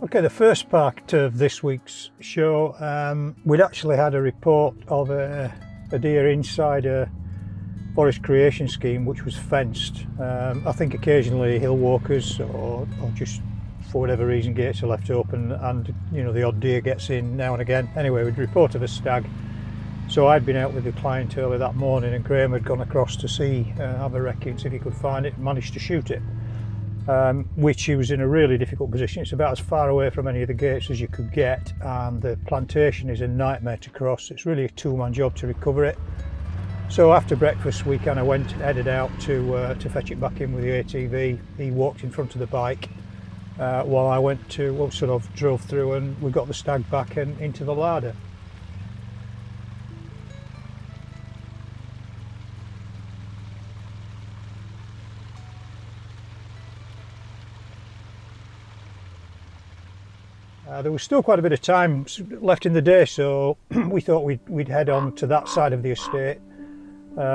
Okay, the first part of this week's show, we'd actually had a report of a deer inside a forest creation scheme which was fenced. I think occasionally hill walkers or just for whatever reason gates are left open and the odd deer gets in now and again. Anyway, we'd reported a stag. So I'd been out with the client early that morning and Graham had gone across to have a recce, see if he could find it and managed to shoot it. Which he was in a really difficult position. It's about as far away from any of the gates as you could get, and the plantation is a nightmare to cross. It's really a two-man job to recover it. So after breakfast we kind of headed out to fetch it back in with the ATV. He walked in front of the bike while I drove through, and we got the stag back and into the larder. There was still quite a bit of time left in the day, so we thought we'd head on to that side of the estate,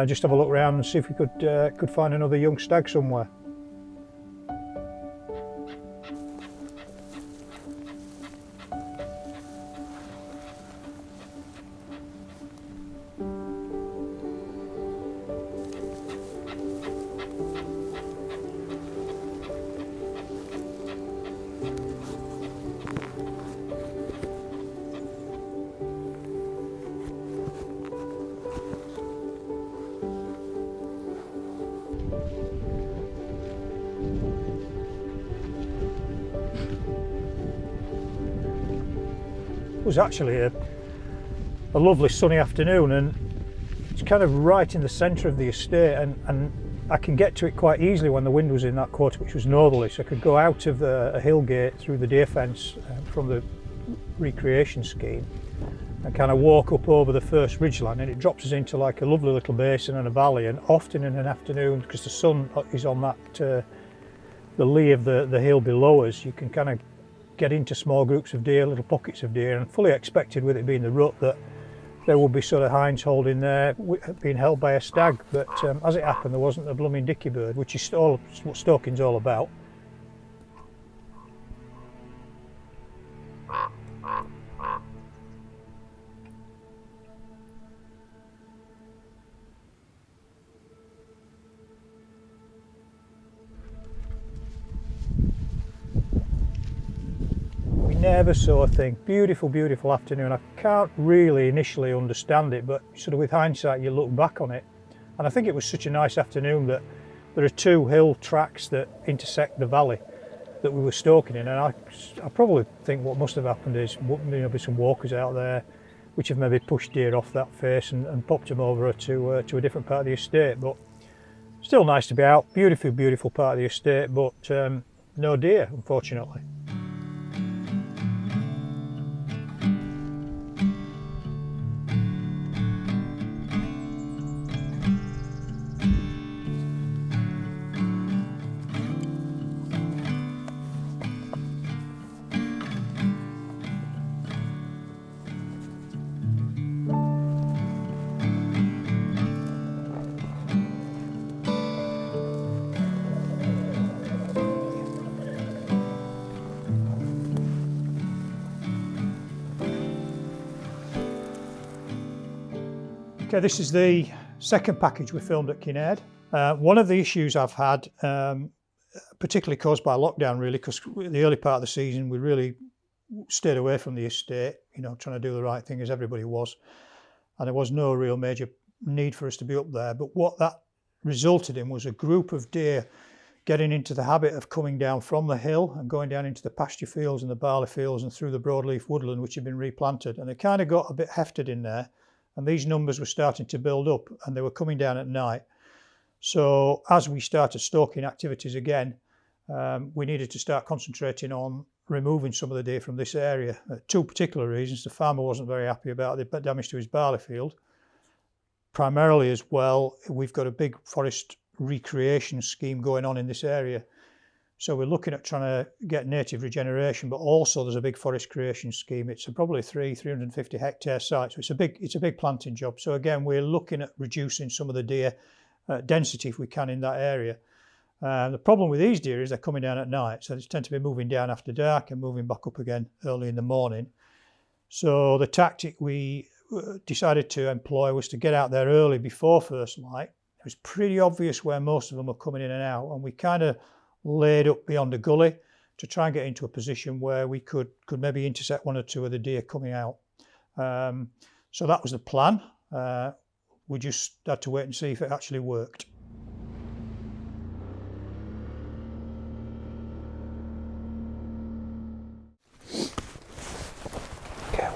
just have a look around and see if we could find another young stag somewhere. It was actually a lovely sunny afternoon, and it's kind of right in the centre of the estate, and I can get to it quite easily when the wind was in that quarter, which was northerly, so I could go out of a hill gate through the deer fence from the recreation scheme and kind of walk up over the first ridgeline, and it drops us into like a lovely little basin and a valley. And often in an afternoon, because the sun is on that the lee of the hill below us, you can kind of get into small groups of deer, little pockets of deer, and fully expected, with it being the rut, that there would be sort of hinds holding there being held by a stag, but as it happened there wasn't a blooming dicky bird, which is what stalking's all about. Never saw a thing. Beautiful, beautiful afternoon. I can't really initially understand it, but sort of with hindsight you look back on it, and I think it was such a nice afternoon that there are two hill tracks that intersect the valley that we were stalking in, and I probably think what must have happened is be some walkers out there which have maybe pushed deer off that face and popped them over to a different part of the estate. But still nice to be out. Beautiful, beautiful part of the estate, but no deer, unfortunately. Okay, this is the second package we filmed at Kinnaird. One of the issues I've had, particularly caused by lockdown really, because the early part of the season we really stayed away from the estate, trying to do the right thing as everybody was, and there was no real major need for us to be up there. But what that resulted in was a group of deer getting into the habit of coming down from the hill and going down into the pasture fields and the barley fields and through the broadleaf woodland which had been replanted, and they kind of got a bit hefted in there. And these numbers were starting to build up, and they were coming down at night. So as we started stalking activities again, we needed to start concentrating on removing some of the deer from this area. Two particular reasons. The farmer wasn't very happy about the damage to his barley field. Primarily as well, we've got a big forest recreation scheme going on in this area. So we're looking at trying to get native regeneration, but also there's a big forest creation scheme. It's probably 350 hectare site, so it's a big planting job. So again, we're looking at reducing some of the deer density if we can in that area. The problem with these deer is they're coming down at night, so they tend to be moving down after dark and moving back up again early in the morning. So the tactic we decided to employ was to get out there early before first light. It was pretty obvious where most of them were coming in and out, and we kind of laid up beyond a gully to try and get into a position where we could maybe intercept one or two of the deer coming out. So that was the plan. We just had to wait and see if it actually worked. Okay,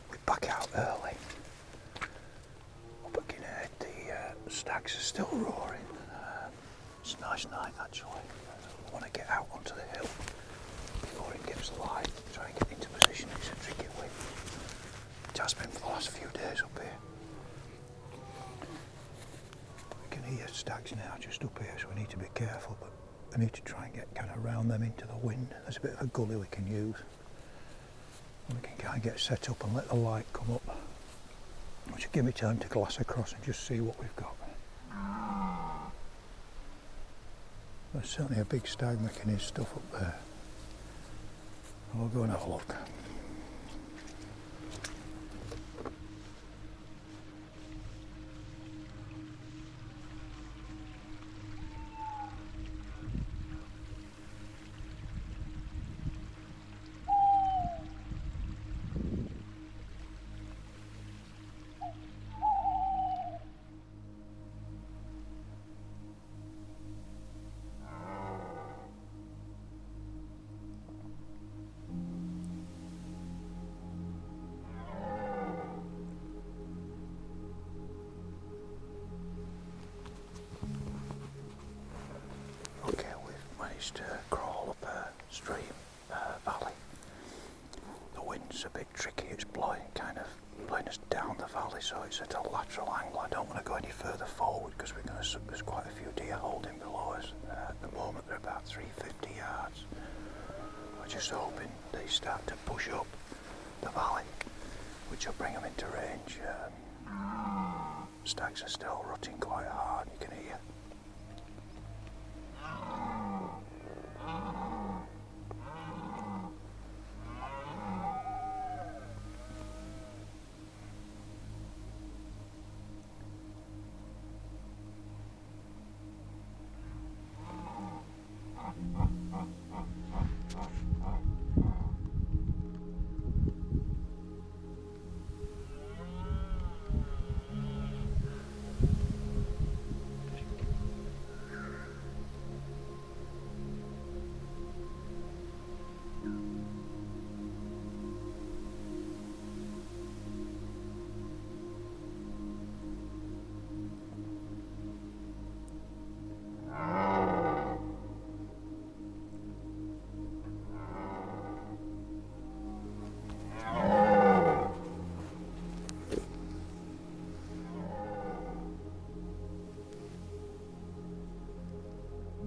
we're back out early. Up at Kinnaird, the stags are still roaring. It's a nice night actually. I want to get out onto the hill before it gets light. Try and get into position. It's a tricky way. It has been for the last few days up here. We can hear stags now just up here, so we need to be careful, but I need to try and get kind of round them into the wind. There's a bit of a gully we can use. And we can kind of get set up and let the light come up. Which will give me time to glass across and just see what we've got. There's certainly a big stag making his stuff up there. I'll go and have a look. To crawl up a stream valley. The wind's a bit tricky, it's blowing us down the valley, so it's at a lateral angle. I don't want to go any further forward because there's quite a few deer holding below us. At the moment they're about 350 yards. We're just hoping they start to push up the valley, which will bring them into range. Stags are still rutting quite hard, you can hear.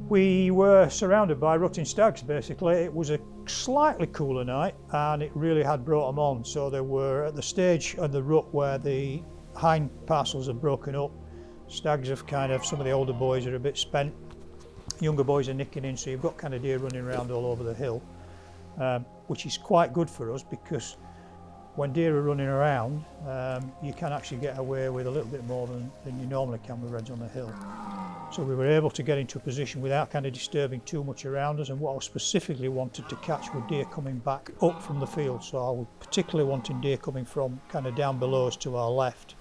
We were surrounded by rutting stags basically. It was a slightly cooler night and it really had brought them on. So they were at the stage of the rut where the hind parcels are broken up. Stags have some of the older boys are a bit spent. Younger boys are nicking in, so you've got kind of deer running around all over the hill, which is quite good for us because when deer are running around, you can actually get away with a little bit more than you normally can with reds on the hill. So we were able to get into a position without kind of disturbing too much around us, and what I specifically wanted to catch were deer coming back up from the field. So I was particularly wanting deer coming from kind of down below us to our left.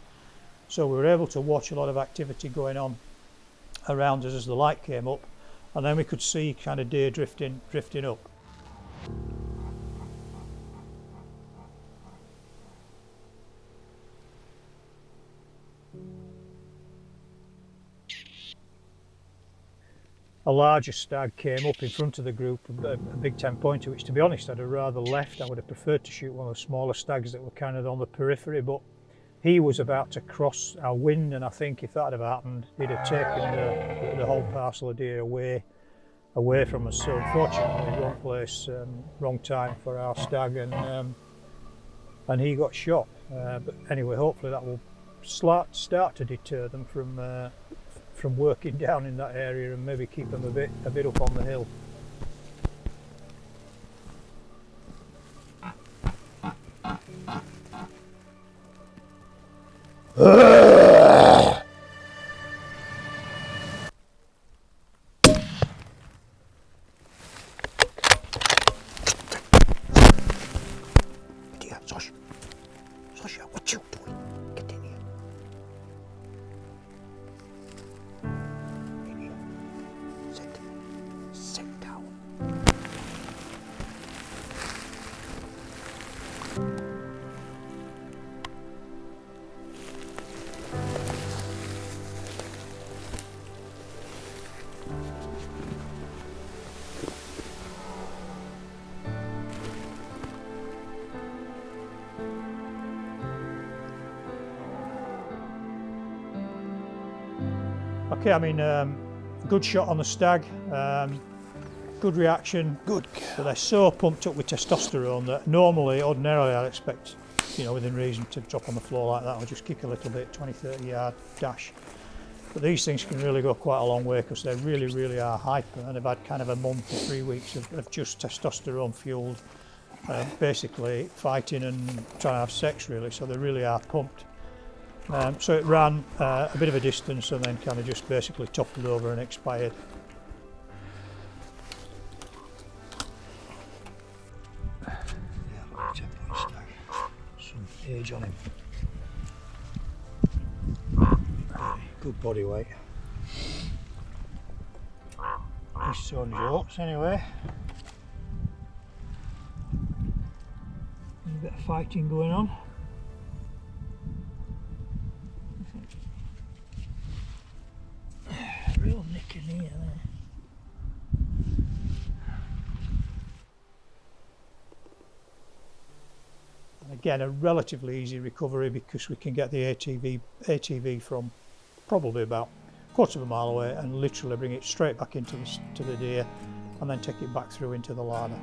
So we were able to watch a lot of activity going on around us as the light came up, and then we could see kind of deer drifting up. A larger stag came up in front of the group, a big 10-pointer, which to be honest I'd have rather left. I would have preferred to shoot one of the smaller stags that were kind of on the periphery, but he was about to cross our wind, and I think if that had happened, he'd have taken the whole parcel of deer away from us. So unfortunately, wrong place, wrong time for our stag, and he got shot. But anyway, hopefully that will start to deter them from from working down in that area and maybe keep them a bit up on the hill. Sasha, what you doing? Get in here. In here. Sit down. Okay, I mean, good shot on the stag, good reaction. Good. But they're so pumped up with testosterone that ordinarily I'd expect, you know, within reason to drop on the floor like that or just kick a little bit, 20, 30 yard dash. But these things can really go quite a long way because they really, really are hyper, and they've had kind of a month to 3 weeks of just testosterone fueled, basically fighting and trying to have sex really, so they really are pumped. So it ran a bit of a distance and then kind of just basically toppled over and expired. Yeah, look, 10-point stag. Some age on him. Good body weight. His son's oats anyway. A bit of fighting going on. Real nick in here there. And again, a relatively easy recovery because we can get the ATV from probably about a quarter of a mile away and literally bring it straight back into the deer and then take it back through into the larder.